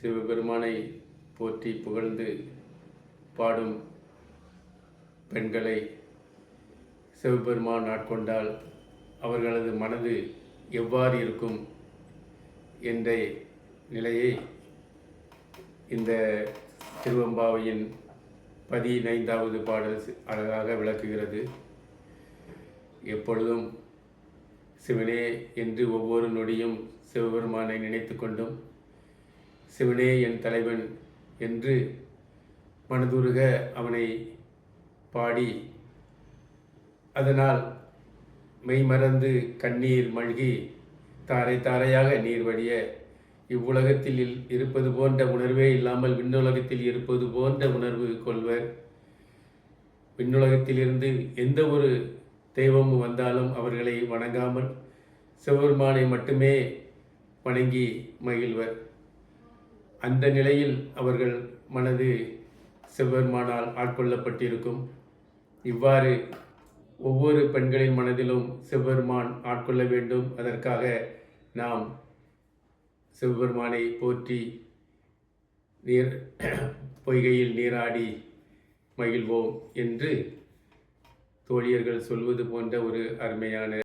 சிவபெருமானை போற்றி புகழ்ந்து பாடும் பெண்களை சிவபெருமான் ஆட்கொண்டால் அவர்களது மனது எவ்வாறு இருக்கும் என்ற நிலையை இந்த திருவெம்பாவையின் 15வது பாடல் அழகாக விளக்குகிறது. எப்பொழுதும் சிவனே என்று ஒவ்வொரு நொடியும் சிவபெருமானை நினைத்து கொண்டும் சிவனே என் தலைவன் என்று மனதுருக அவனை பாடி அதனால் மெய்மறந்து கண்ணீர் மல்கி தாரை தாரையாக நீர் வடிய இவ்வுலகத்தில் இருப்பது போன்ற உணர்வே இல்லாமல் விண்ணுலகத்தில் இருப்பது போன்ற உணர்வு கொள்வர். விண்ணுலகத்திலிருந்து எந்த ஒரு தெய்வமும் வந்தாலும் அவர்களை வணங்காமல் சிவபெருமானை மட்டுமே வணங்கி மகிழ்வர். அந்த நிலையில் அவர்கள் மனது சிவபெருமானால் ஆட்கொள்ளப்பட்டிருக்கும். இவ்வாறு ஒவ்வொரு பெண்களின் மனதிலும் சிவபெருமான் ஆட்கொள்ள வேண்டும். அதற்காக நாம் சிவபெருமானை போற்றி பொய்கையில் நீராடி மகிழ்வோம் என்று தோழியர்கள் சொல்வது போன்ற ஒரு அருமையான